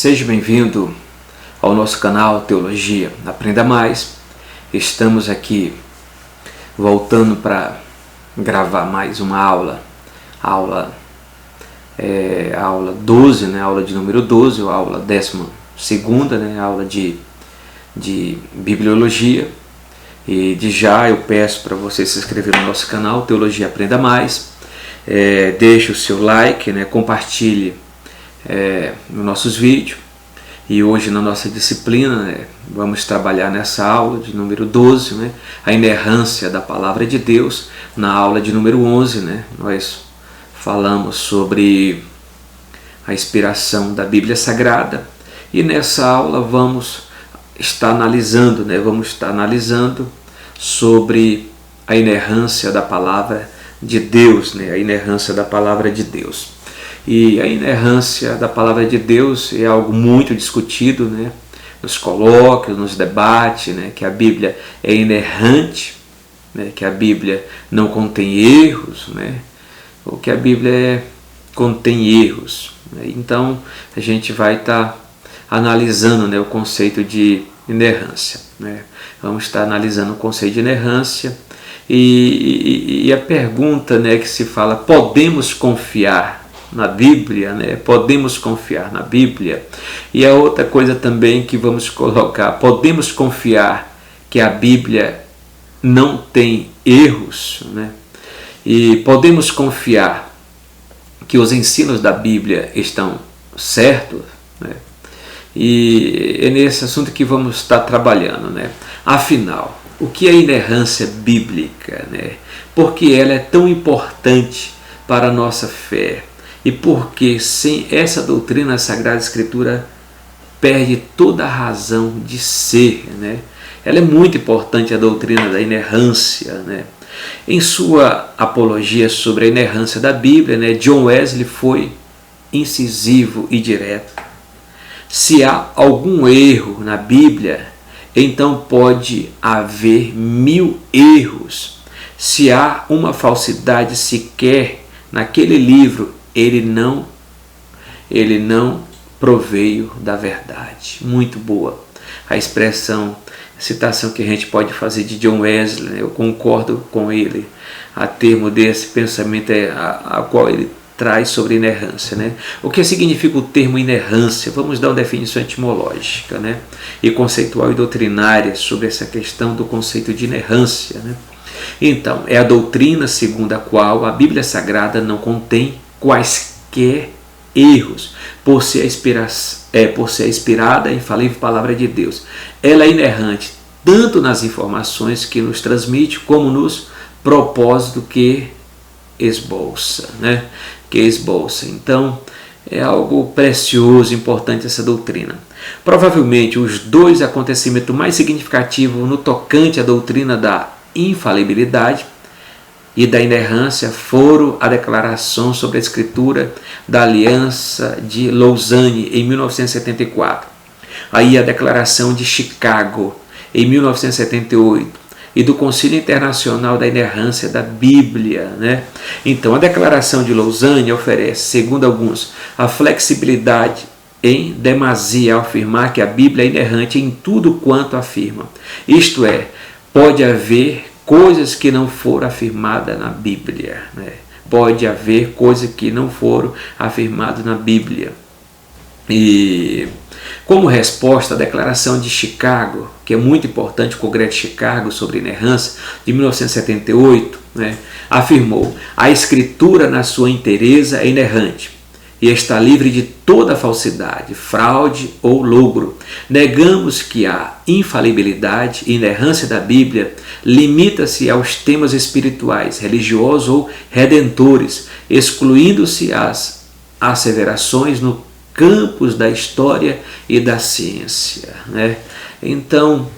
Seja bem-vindo ao nosso canal Teologia Aprenda Mais. Estamos aqui voltando para gravar mais uma aula. Aula 12, né? Aula de número 12, ou aula 12ª, né? Aula de Bibliologia. E de já eu peço para você se inscrever no nosso canal Teologia Aprenda Mais. Deixe o seu like, né? Compartilhe nos nossos vídeos. E hoje na nossa disciplina, né, vamos trabalhar nessa aula de número 12, né, a inerrância da Palavra de Deus. Na aula de número 11, né, nós falamos sobre a inspiração da Bíblia Sagrada. E nessa aula vamos estar analisando, sobre a inerrância da Palavra de Deus, né, a inerrância da Palavra de Deus. E a inerrância da Palavra de Deus é algo muito discutido, né, nos colóquios, nos debates, né, que a Bíblia é inerrante, né, que a Bíblia não contém erros, né, ou que a Bíblia contém erros. Então a gente vai estar analisando, né, o conceito de inerrância. Né. Vamos estar analisando o conceito de inerrância e a pergunta, né, que se fala: podemos confiar na Bíblia, né? Podemos confiar na Bíblia. E a outra coisa também que vamos colocar: podemos confiar que a Bíblia não tem erros, né? E podemos confiar que os ensinos da Bíblia estão certos, né? E é nesse assunto que vamos estar trabalhando, né? Afinal, o que é inerrância bíblica, né? Por que ela é tão importante para a nossa fé? E porque sem essa doutrina a Sagrada Escritura perde toda a razão de ser, né? Ela é muito importante, a doutrina da inerrância, né? Em sua apologia sobre a inerrância da Bíblia, né, John Wesley foi incisivo e direto. Se há algum erro na Bíblia, então pode haver 1000 erros. Se há uma falsidade sequer naquele livro, ele não proveio da verdade. Muito boa a expressão, a citação que a gente pode fazer de John Wesley, né? Eu concordo com ele a termo desse pensamento a qual ele traz sobre inerrância, né? O que significa o termo inerrância? Vamos dar uma definição etimológica, né, e conceitual e doutrinária sobre essa questão do conceito de inerrância, né? Então, é a doutrina segundo a qual a Bíblia Sagrada não contém quaisquer erros, por ser a inspirada e infalível Palavra de Deus. Ela é inerrante tanto nas informações que nos transmite, como nos propósitos que esboça, né? Então, é algo precioso, importante essa doutrina. Provavelmente os dois acontecimentos mais significativos no tocante à doutrina da infalibilidade e da inerrância foram a declaração sobre a escritura da Aliança de Lausanne em 1974, aí a Declaração de Chicago em 1978 e do Concílio Internacional da Inerrância da Bíblia, né? Então a Declaração de Lausanne oferece, segundo alguns, a flexibilidade em demasia ao afirmar que a Bíblia é inerrante em tudo quanto afirma. Isto é, pode haver coisas que não foram afirmadas na Bíblia, né? Pode haver coisas que não foram afirmadas na Bíblia. E como resposta à Declaração de Chicago, que é muito importante, o Congresso de Chicago sobre inerrância de 1978, né, afirmou: a Escritura na sua inteireza é inerrante e está livre de toda falsidade, fraude ou logro. Negamos que a infalibilidade e inerrância da Bíblia limita-se aos temas espirituais, religiosos ou redentores, excluindo-se as asseverações no campos da história e da ciência, né? Então,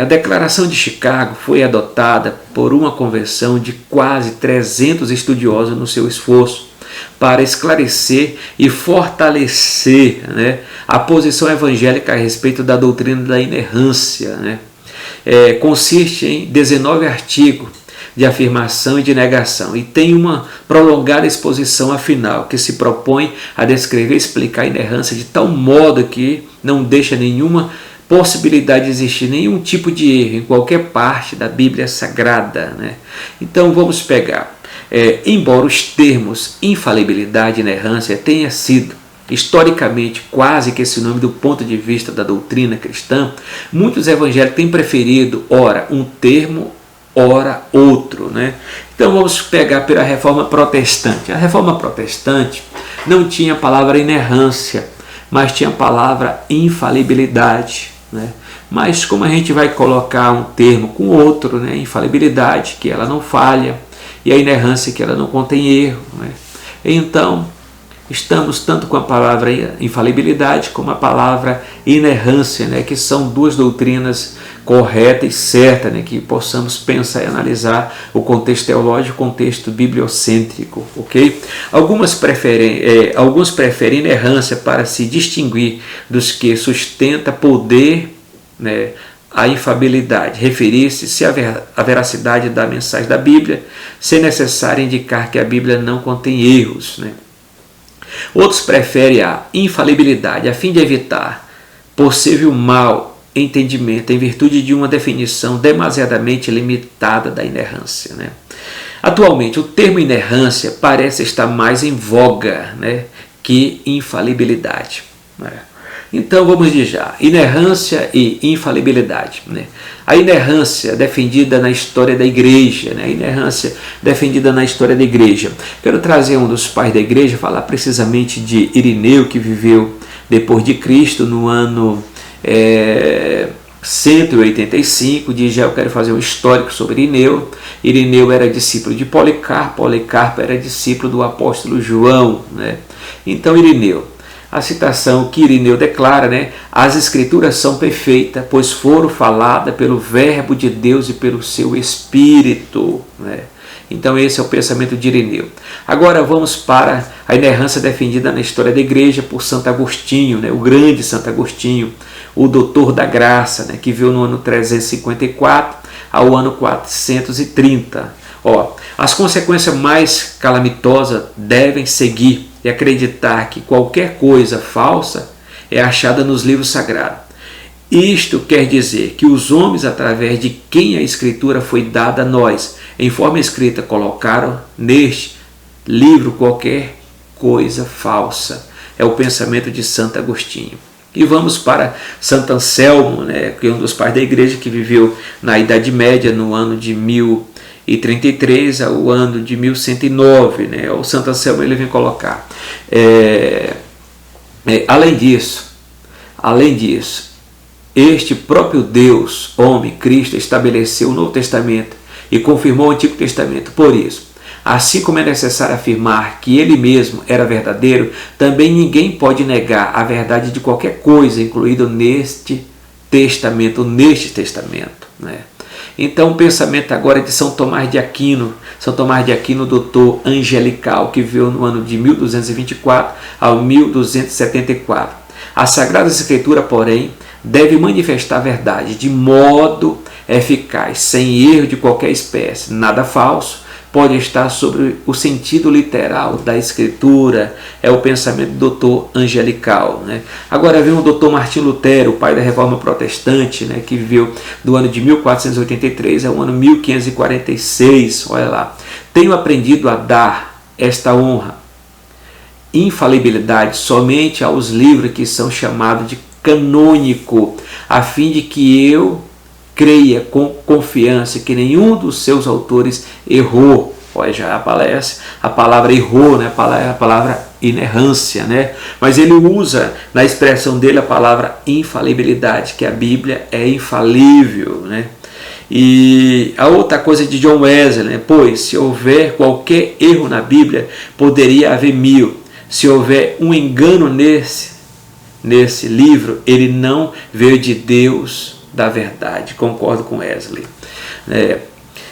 a Declaração de Chicago foi adotada por uma convenção de quase 300 estudiosos no seu esforço para esclarecer e fortalecer, né, a posição evangélica a respeito da doutrina da inerrância, né? Consiste em 19 artigos de afirmação e de negação, e tem uma prolongada exposição afinal, que se propõe a descrever e explicar a inerrância de tal modo que não deixa nenhuma possibilidade de existir nenhum tipo de erro em qualquer parte da Bíblia Sagrada, né? Então vamos pegar. Embora os termos infalibilidade e inerrância tenha sido historicamente quase que esse nome do ponto de vista da doutrina cristã, muitos evangélicos têm preferido ora um termo, ora outro, né? Então vamos pegar pela Reforma Protestante. A Reforma Protestante não tinha a palavra inerrância, mas tinha a palavra infalibilidade, né? Mas como a gente vai colocar um termo com outro, né? Infalibilidade, que ela não falha, e a inerrância, que ela não contém erro, né? Então estamos tanto com a palavra infalibilidade como a palavra inerrância, né? Que são duas doutrinas corretas e certas, né? Que possamos pensar e analisar o contexto teológico, o contexto bibliocêntrico, ok? Alguns preferem inerrância para se distinguir dos que sustenta poder, né? A infalibilidade, referir-se à veracidade da mensagem da Bíblia, sem necessário indicar que a Bíblia não contém erros, né? Outros preferem a infalibilidade a fim de evitar possível mal entendimento em virtude de uma definição demasiadamente limitada da inerrância, né? Atualmente, o termo inerrância parece estar mais em voga, né, que infalibilidade, né? Então vamos de já, inerrância e infalibilidade, né? A inerrância defendida na história da igreja, né? A inerrância defendida na história da igreja. Quero trazer um dos pais da igreja, falar precisamente de Irineu, que viveu depois de Cristo no ano 185. De já eu quero fazer um histórico sobre Irineu. Irineu era discípulo de Policarpo, Policarpo era discípulo do apóstolo João, né? Então Irineu, a citação que Irineu declara, né? As escrituras são perfeitas, pois foram faladas pelo verbo de Deus e pelo seu Espírito, né? Então esse é o pensamento de Irineu. Agora vamos para a inerrância defendida na história da igreja por Santo Agostinho, né? O grande Santo Agostinho, o doutor da graça, né? Que viveu no ano 354 ao ano 430. As consequências mais calamitosas devem seguir e acreditar que qualquer coisa falsa é achada nos livros sagrados. Isto quer dizer que os homens, através de quem a Escritura foi dada a nós, em forma escrita, colocaram neste livro qualquer coisa falsa. É o pensamento de Santo Agostinho. E vamos para Santo Anselmo, né, que é um dos pais da igreja, que viveu na Idade Média, no ano de 1033 ao ano de 1109, né? O Santo Anselmo ele vem colocar. Além disso, este próprio Deus, homem, Cristo, estabeleceu o Novo Testamento e confirmou o Antigo Testamento. Por isso, assim como é necessário afirmar que ele mesmo era verdadeiro, também ninguém pode negar a verdade de qualquer coisa incluída neste testamento, né? Então o pensamento agora é de São Tomás de Aquino, doutor angelical, que viveu no ano de 1224 ao 1274. A Sagrada Escritura, porém, deve manifestar a verdade de modo eficaz, sem erro de qualquer espécie, nada falso pode estar sobre o sentido literal da Escritura. É o pensamento do doutor angelical, né? Agora vem o doutor Martim Lutero, o pai da Reforma Protestante, né, que viveu do ano de 1483 ao ano 1546. Olha lá. Tenho aprendido a dar esta honra, infalibilidade, somente aos livros que são chamados de canônico, a fim de que eu creia com confiança que nenhum dos seus autores errou. Olha, já aparece a palavra errou, né? A palavra inerrância, né? Mas ele usa na expressão dele a palavra infalibilidade, que a Bíblia é infalível, né? E a outra coisa de John Wesley, né? Pois se houver qualquer erro na Bíblia, poderia haver 1000. Se houver um engano nesse livro, ele não veio de Deus da verdade. Concordo com Wesley.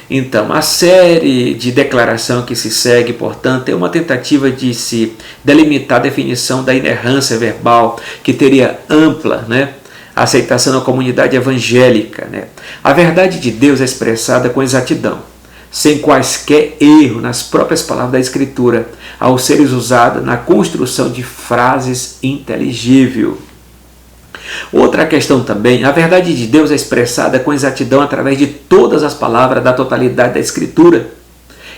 Então, a série de declaração que se segue, portanto, é uma tentativa de se delimitar a definição da inerrância verbal, que teria ampla, né, aceitação na comunidade evangélica, né? A verdade de Deus é expressada com exatidão, sem quaisquer erro nas próprias palavras da Escritura, ao ser usada na construção de frases inteligíveis. Outra questão também, a verdade de Deus é expressada com exatidão através de todas as palavras da totalidade da Escritura,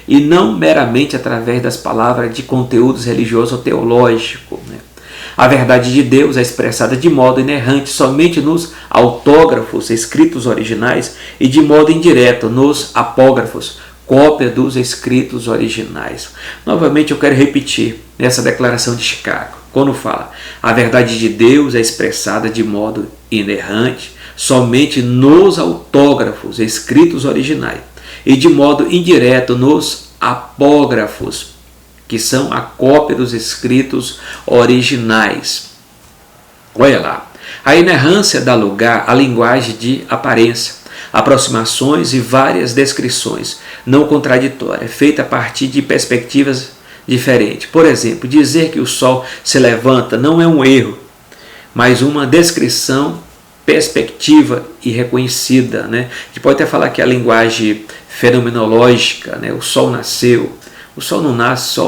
e não meramente através das palavras de conteúdos religiosos ou teológicos. A verdade de Deus é expressada de modo inerrante somente nos autógrafos escritos originais e de modo indireto nos apógrafos, cópia dos escritos originais. Novamente eu quero repetir essa declaração de Chicago, quando fala: a verdade de Deus é expressada de modo inerrante somente nos autógrafos escritos originais e de modo indireto nos apógrafos, que são a cópia dos escritos originais. Olha lá, a inerrância dá lugar à linguagem de aparência, aproximações e várias descrições não contraditórias, feita a partir de perspectivas diferentes. Por exemplo, dizer que o sol se levanta não é um erro, mas uma descrição perspectiva e reconhecida. A gente pode até falar que a linguagem fenomenológica, o sol nasceu, o sol não nasce,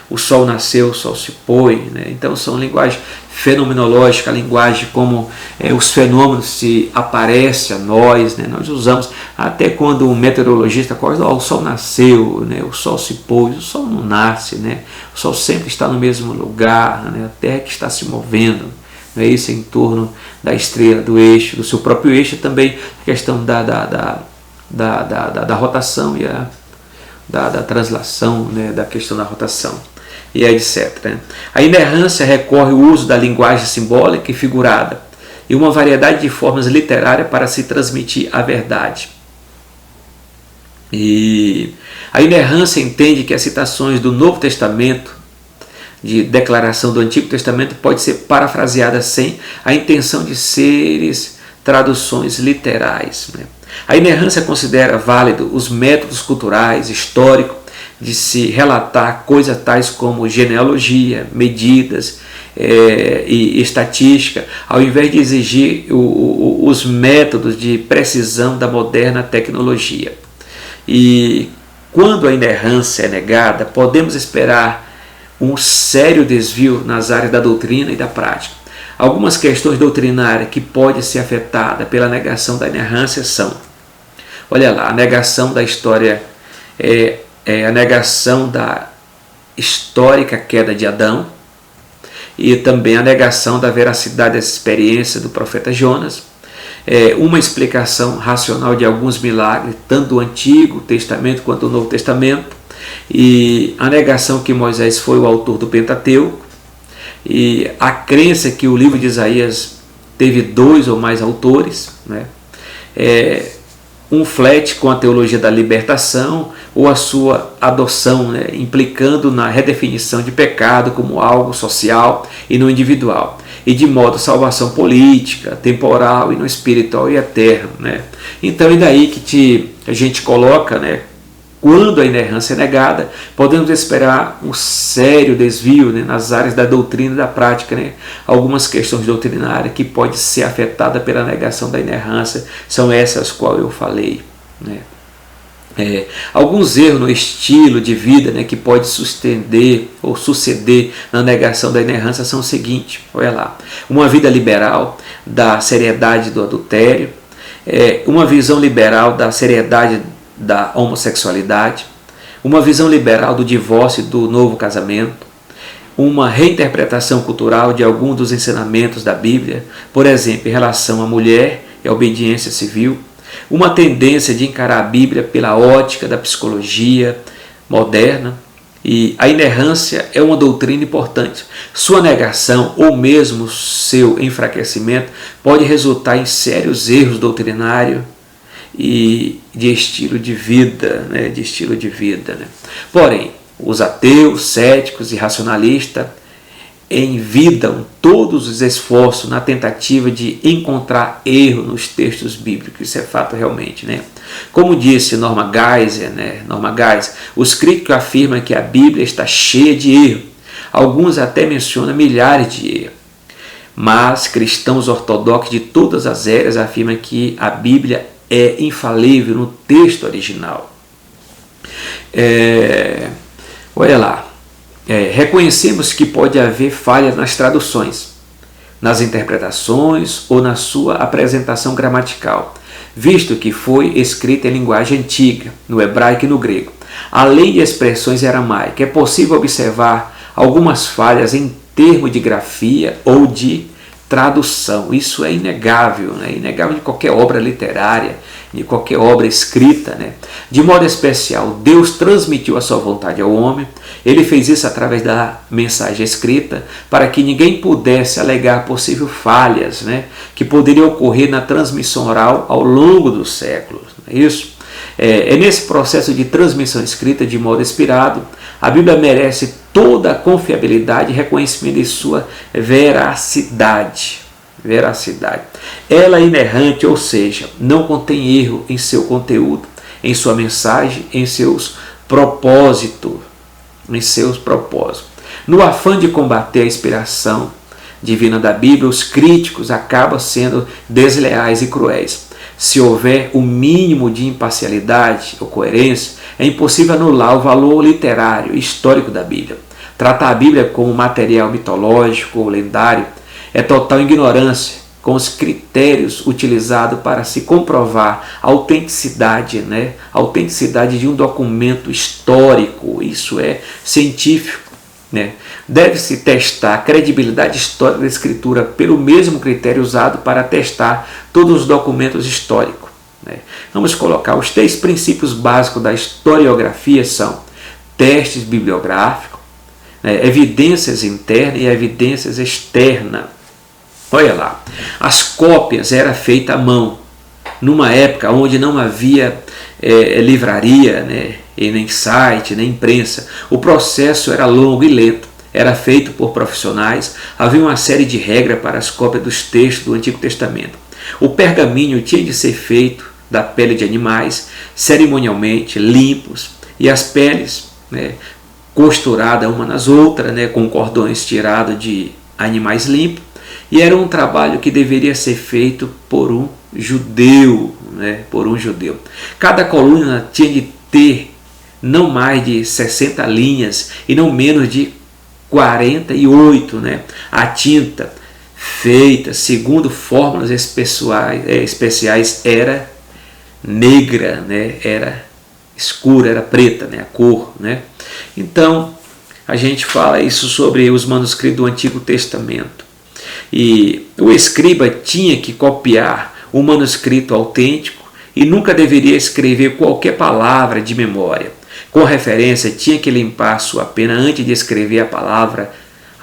o sol nasceu, o sol se põe. Então são linguagem fenomenológica, a linguagem como os fenômenos se aparecem a nós. Nós usamos até quando um meteorologista acorda: o sol nasceu, o sol se pôs. O sol não nasce, o sol sempre está no mesmo lugar, a terra que está se movendo. Não é isso, em torno da estrela, do eixo, do seu próprio eixo. Também a questão da rotação e da translação, da questão da rotação e etc. A inerrância recorre ao uso da linguagem simbólica e figurada e uma variedade de formas literárias para se transmitir a verdade. E a inerrância entende que as citações do Novo Testamento, de declaração do Antigo Testamento, pode ser parafraseada sem a intenção de seres traduções literais. A inerrância considera válido os métodos culturais, históricos, de se relatar coisas tais como genealogia, medidas e estatística, ao invés de exigir os métodos de precisão da moderna tecnologia. E quando a inerrância é negada, podemos esperar um sério desvio nas áreas da doutrina e da prática. Algumas questões doutrinárias que podem ser afetadas pela negação da inerrância são: olha lá, a negação da história, a negação da histórica queda de Adão, e também a negação da veracidade dessa experiência do profeta Jonas, uma explicação racional de alguns milagres, tanto do Antigo Testamento quanto do Novo Testamento, e a negação que Moisés foi o autor do Pentateuco, e a crença que o livro de Isaías teve 2 ou mais autores, um flerte com a teologia da libertação ou a sua adoção, implicando na redefinição de pecado como algo social e não individual, e de modo salvação política, temporal e não espiritual e eterno. Então é daí que a gente coloca, quando a inerrância é negada, podemos esperar um sério desvio nas áreas da doutrina e da prática. Algumas questões doutrinárias que podem ser afetadas pela negação da inerrância são essas qual eu falei. Alguns erros no estilo de vida que pode suceder na negação da inerrância são os seguintes: olha lá, uma vida liberal da seriedade do adultério, uma visão liberal da seriedade da homossexualidade, uma visão liberal do divórcio e do novo casamento, uma reinterpretação cultural de alguns dos ensinamentos da Bíblia, por exemplo, em relação à mulher e à obediência civil, uma tendência de encarar a Bíblia pela ótica da psicologia moderna. E a inerrância é uma doutrina importante. Sua negação ou mesmo seu enfraquecimento pode resultar em sérios erros doutrinários e de estilo de vida, Porém, os ateus, céticos e racionalistas envidam todos os esforços na tentativa de encontrar erro nos textos bíblicos. Isso é fato realmente, Como disse Norman Geisler, os críticos afirmam que a Bíblia está cheia de erros. Alguns até mencionam milhares de erros. Mas cristãos ortodoxos de todas as eras afirmam que a Bíblia é infalível no texto original. Olha lá, reconhecemos que pode haver falha nas traduções, nas interpretações ou na sua apresentação gramatical, visto que foi escrita em linguagem antiga, no hebraico e no grego, além de expressões aramaicas. É possível observar algumas falhas em termos de grafia ou de tradução. Isso é inegável, né? Inegável de qualquer obra literária, de qualquer obra escrita, né? De modo especial, Deus transmitiu a sua vontade ao homem. Ele fez isso através da mensagem escrita para que ninguém pudesse alegar possíveis falhas, né? Que poderiam ocorrer na transmissão oral ao longo dos séculos. Não é isso? É nesse processo de transmissão escrita de modo inspirado, a Bíblia merece toda a confiabilidade e reconhecimento de sua veracidade. Ela é inerrante, ou seja, não contém erro em seu conteúdo, em sua mensagem, em seus propósitos. No afã de combater a inspiração divina da Bíblia, os críticos acabam sendo desleais e cruéis. Se houver o mínimo de imparcialidade ou coerência, é impossível anular o valor literário e histórico da Bíblia. Tratar a Bíblia como material mitológico ou lendário é total ignorância com os critérios utilizados para se comprovar a autenticidade, né? A autenticidade de um documento histórico, isso é científico. Né? Deve-se testar a credibilidade histórica da escritura pelo mesmo critério usado para testar todos os documentos históricos. Né? Vamos colocar os 3 princípios básicos da historiografia: são testes bibliográficos, né? Evidências internas e evidências externas. Olha lá, as cópias eram feitas à mão, numa época onde não havia livraria, né? E nem site, nem imprensa. O processo era longo e lento, era feito por profissionais, havia uma série de regras para as cópias dos textos do Antigo Testamento. O pergaminho tinha de ser feito da pele de animais, cerimonialmente limpos, e as peles, né, costuradas uma nas outras, né, com cordões tirados de animais limpos, e era um trabalho que deveria ser feito por um judeu, né, Cada coluna tinha de ter não mais de 60 linhas e não menos de 48, né? A tinta feita segundo fórmulas especiais era negra, né? Era escura, era preta, né? A cor, né? Então, a gente fala isso sobre os manuscritos do Antigo Testamento. E o escriba tinha que copiar o manuscrito autêntico e nunca deveria escrever qualquer palavra de memória. Com referência, tinha que limpar sua pena antes de escrever a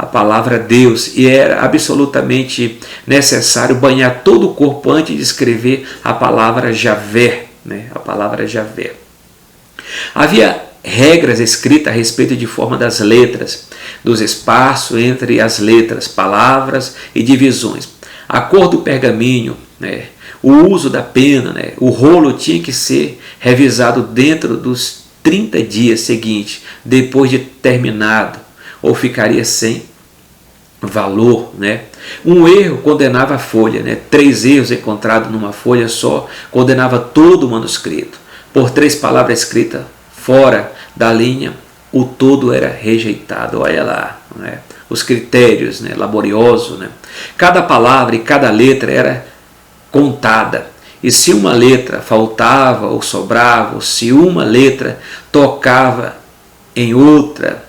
palavra Deus, e era absolutamente necessário banhar todo o corpo antes de escrever a palavra Javé, né? A palavra Javé. Havia regras escritas a respeito de forma das letras, dos espaços entre as letras, palavras e divisões, a cor do pergaminho, né? O uso da pena, né? O rolo tinha que ser revisado dentro dos 30 dias seguintes, depois de terminado, ou ficaria sem valor, né? Um erro condenava a folha, né? 3 erros encontrados numa folha só condenava todo o manuscrito. Por 3 palavras escritas fora da linha, o todo era rejeitado. Olha lá, né? Os critérios, né? Laboriosos, né? Cada palavra e cada letra era contada. E se uma letra faltava ou sobrava, ou se uma letra tocava em outra,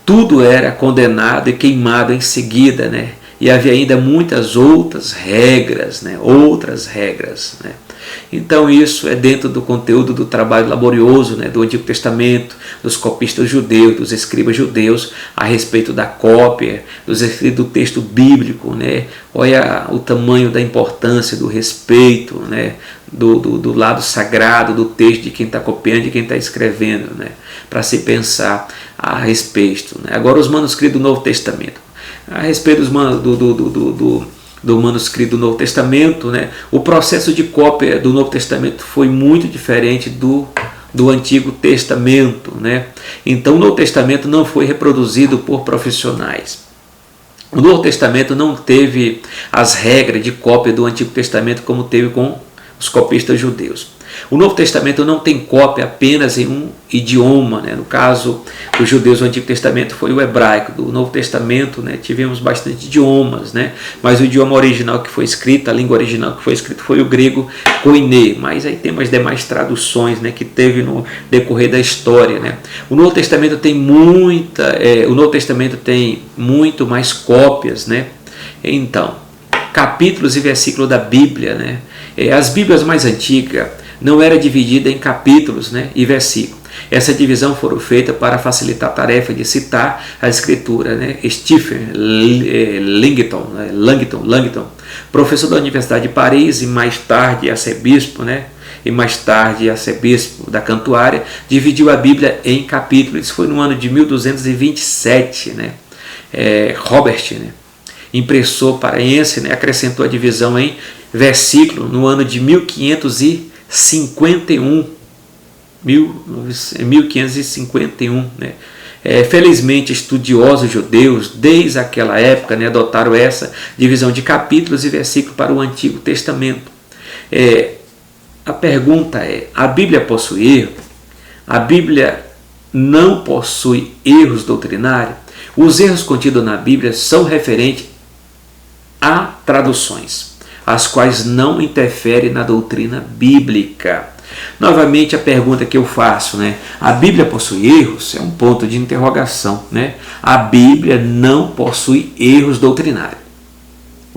tudo era condenado e queimado em seguida, né? E havia ainda muitas outras regras, né? Então isso é dentro do conteúdo do trabalho laborioso, né? Do Antigo Testamento, dos copistas judeus, dos escribas judeus, a respeito da cópia, dos escritos do texto bíblico, né? Olha o tamanho da importância, do respeito, né? Do lado sagrado do texto, de quem está copiando, de quem está escrevendo, né? Para se pensar a respeito, né? Agora os manuscritos do Novo Testamento. A respeito do manuscrito do Novo Testamento, né? O processo de cópia do Novo Testamento foi muito diferente do Antigo Testamento, né? Então o Novo Testamento não foi reproduzido por profissionais. O Novo Testamento não teve as regras de cópia do Antigo Testamento como teve com os copistas judeus. O Novo Testamento não tem cópia apenas em um idioma, né? No caso dos judeus, o Antigo Testamento foi o hebraico. Do Novo Testamento, né, tivemos bastante idiomas, né? Mas o idioma original que foi escrito, a língua original que foi escrita foi o grego koiné. Mas aí tem as demais traduções, né, que teve no decorrer da história, né? O Novo Testamento tem muito mais cópias, né? Então, capítulos e versículos da Bíblia, né? As Bíblias mais antigas não era dividida em capítulos, né, e versículos. Essa divisão foi feita para facilitar a tarefa de citar a escritura, né? Stephen Langton, professor da Universidade de Paris e mais tarde arcebispo, né? E mais tarde arcebispo da Cantuária, dividiu a Bíblia em capítulos. Isso foi no ano de 1227, né? Robert, né, impressor paraense, né, acrescentou a divisão em versículo no ano de 1551. Né? Felizmente, estudiosos judeus, desde aquela época, né, adotaram essa divisão de capítulos e versículos para o Antigo Testamento. A pergunta é: a Bíblia possui erro? A Bíblia não possui erros doutrinários? Os erros contidos na Bíblia são referentes a traduções, as quais não interferem na doutrina bíblica. Novamente a pergunta que eu faço, né? A Bíblia possui erros? É um ponto de interrogação, né? A Bíblia não possui erros doutrinários.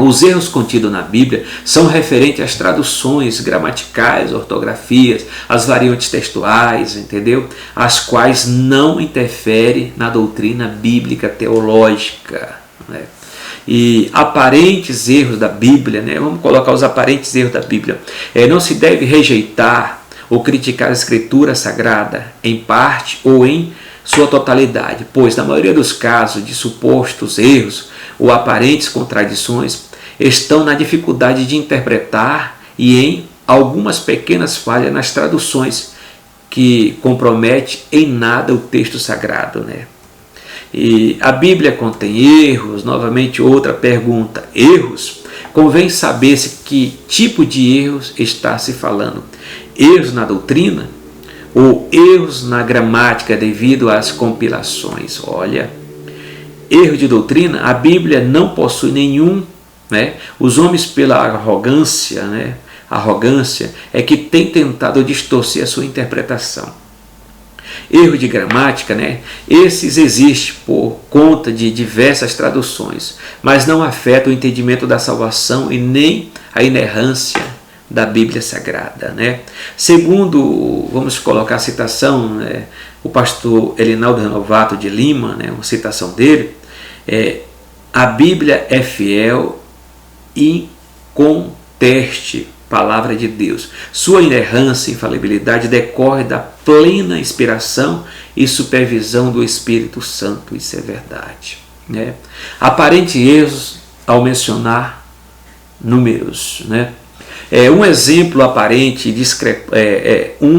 Os erros contidos na Bíblia são referentes às traduções gramaticais, ortografias, às variantes textuais, entendeu? As quais não interferem na doutrina bíblica teológica, né? E aparentes erros da Bíblia, né? Vamos colocar os aparentes erros da Bíblia. Não se deve rejeitar ou criticar a Escritura Sagrada em parte ou em sua totalidade, pois na maioria dos casos de supostos erros ou aparentes contradições estão na dificuldade de interpretar e em algumas pequenas falhas nas traduções que compromete em nada o texto sagrado, né? E a Bíblia contém erros. Novamente outra pergunta: erros? Convém saber-se que tipo de erros está se falando. Erros na doutrina ou erros na gramática devido às compilações? Olha, erro de doutrina, a Bíblia não possui nenhum, né? Os homens, pela arrogância, né? Arrogância é que tem tentado distorcer a sua interpretação. Erro de gramática, né? Esses existem por conta de diversas traduções, mas não afetam o entendimento da salvação e nem a inerrância da Bíblia Sagrada, né? Segundo, vamos colocar a citação, né, o pastor Elinaldo Renovato de Lima, né, uma citação dele, a Bíblia é fiel e inconteste palavra de Deus. Sua inerrância e infalibilidade decorre da plena inspiração e supervisão do Espírito Santo. Isso é verdade, né? Aparentes erros ao mencionar números, né? Um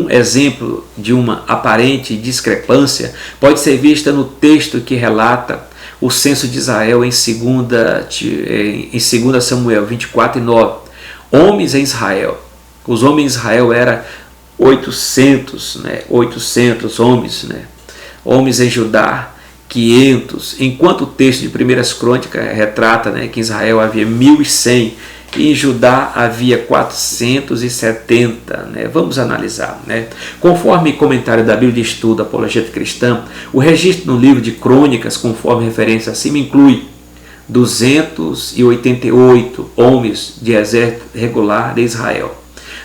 exemplo de uma aparente discrepância pode ser vista no texto que relata o censo de Israel em 2 Samuel 24:9. Homens em Israel. Os homens em Israel eram 800, né? 800 homens, né? Homens em Judá, 500. Enquanto o texto de 1 Crônicas retrata, né, que em Israel havia 1.100 e em Judá havia 470. Né? Vamos analisar. Né? Conforme comentário da Bíblia de Estudo Apologética Cristã, o registro no livro de Crônicas, conforme referência acima, inclui 288 homens de exército regular de Israel,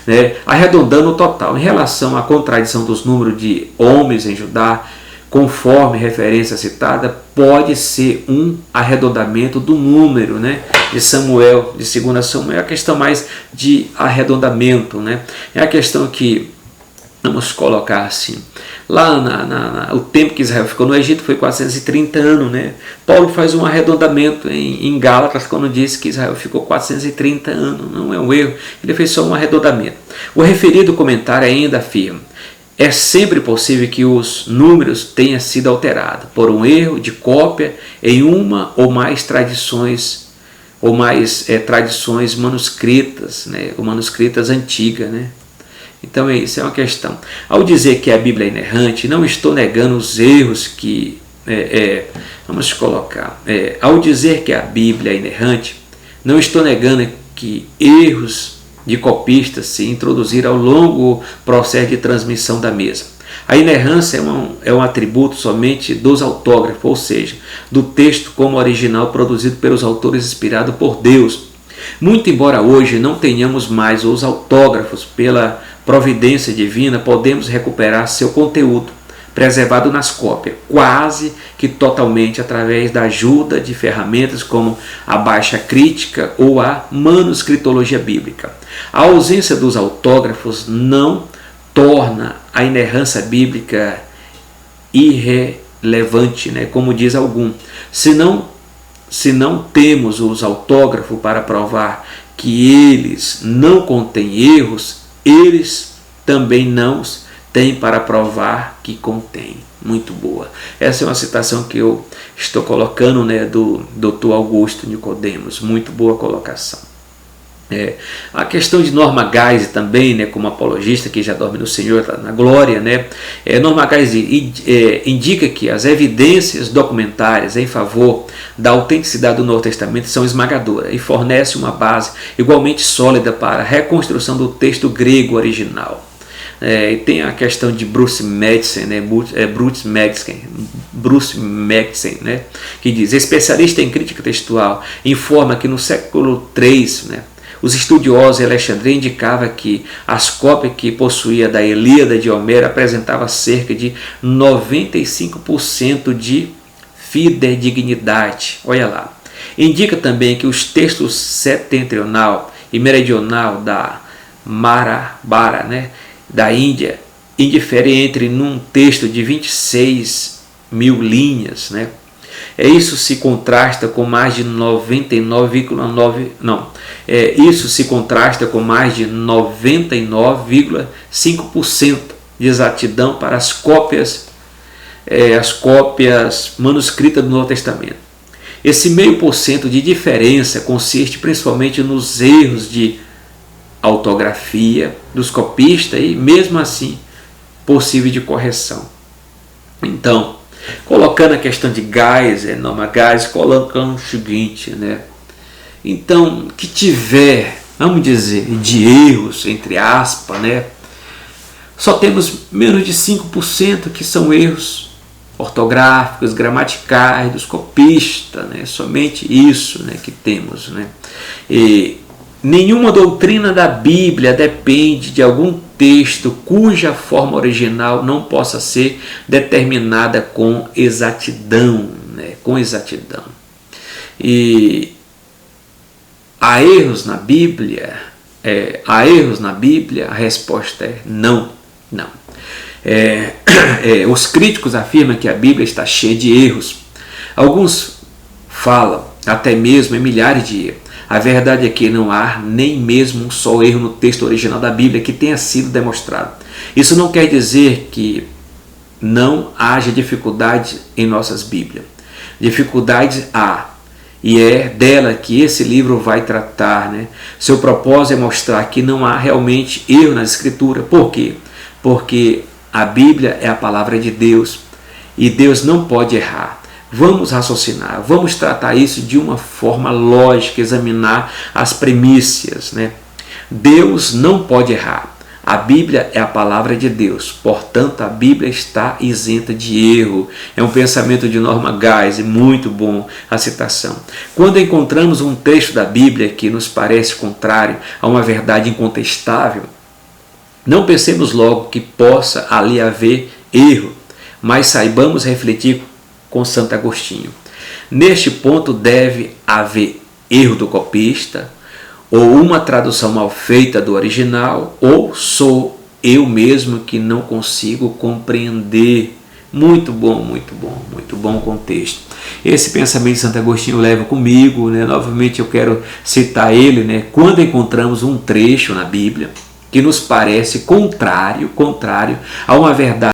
né? Arredondando o total. Em relação à contradição dos números de homens em Judá, conforme referência citada, pode ser um arredondamento do número, né, de Samuel, de 2 Samuel. É a questão mais de arredondamento, né? É a questão que, vamos colocar assim, lá o tempo que Israel ficou no Egito foi 430 anos, né? Paulo faz um arredondamento em Gálatas quando diz que Israel ficou 430 anos. Não é um erro, ele fez só um arredondamento. O referido comentário ainda afirma: é sempre possível que os números tenham sido alterados por um erro de cópia em uma ou mais tradições manuscritas, né, ou manuscritas antigas, né? Então isso é uma questão. Ao dizer que a Bíblia é inerrante, não estou negando os erros que... vamos colocar. Ao dizer que a Bíblia é inerrante, não estou negando que erros de copistas se introduziram ao longo processo de transmissão da mesma. A inerrância é um atributo somente dos autógrafos, ou seja, do texto como original produzido pelos autores inspirado por Deus. Muito embora hoje não tenhamos mais os autógrafos pela providência divina, podemos recuperar seu conteúdo, preservado nas cópias, quase que totalmente através da ajuda de ferramentas como a baixa crítica ou a manuscritologia bíblica. A ausência dos autógrafos não torna a inerrância bíblica irrelevante, como diz algum. Se não temos os autógrafos para provar que eles não contêm erros, eles também não têm para provar que contêm. Muito boa. Essa é uma citação que eu estou colocando, do Dr. Augusto Nicodemos. Muito boa colocação. A questão de Norma Geisler também, como apologista que já dorme no Senhor, está na glória, Norma Geisler indica que as evidências documentárias em favor da autenticidade do Novo Testamento são esmagadoras e fornece uma base igualmente sólida para a reconstrução do texto grego original. E tem a questão de Bruce Madsen, que diz: especialista em crítica textual, informa que no século III, os estudiosos de Alexandria indicavam que as cópias que possuía da Ilíada de Homero apresentavam cerca de 95% de fidedignidade. Olha lá. Indica também que os textos setentrional e meridional da Mahabharata, da Índia, indiferem entre num texto de 26 mil linhas, Isso se contrasta com mais de 99,5% de exatidão para as cópias manuscritas do Novo Testamento. Esse 0,5% de diferença consiste principalmente nos erros de ortografia dos copistas e, mesmo assim, possível de correção. Então, colocando a questão de Geisler, Norma Geisler, colocando o seguinte, Então, que tiver, vamos dizer, de erros, entre aspas, só temos menos de 5% que são erros ortográficos, gramaticais, dos copistas, somente isso, que temos, E nenhuma doutrina da Bíblia depende de algum texto cuja forma original não possa ser determinada com exatidão, E há erros na Bíblia? A resposta é não. Os críticos afirmam que a Bíblia está cheia de erros. Alguns falam até mesmo em milhares de erros. A verdade é que não há nem mesmo um só erro no texto original da Bíblia que tenha sido demonstrado. Isso não quer dizer que não haja dificuldade em nossas Bíblias. Dificuldades há, e é dela que esse livro vai tratar. Seu propósito é mostrar que não há realmente erro na Escritura. Por quê? Porque a Bíblia é a palavra de Deus e Deus não pode errar. Vamos raciocinar, vamos tratar isso de uma forma lógica, examinar as premissas. Deus não pode errar. A Bíblia é a palavra de Deus, portanto a Bíblia está isenta de erro. É um pensamento de Norma Geisler, muito bom a citação. Quando encontramos um texto da Bíblia que nos parece contrário a uma verdade incontestável, não pensemos logo que possa ali haver erro, mas saibamos refletir com Santo Agostinho. Neste ponto deve haver erro do copista, ou uma tradução mal feita do original, ou sou eu mesmo que não consigo compreender. Muito bom o contexto. Esse pensamento de Santo Agostinho eu levo comigo, Novamente eu quero citar ele, Quando encontramos um trecho na Bíblia que nos parece contrário a uma verdade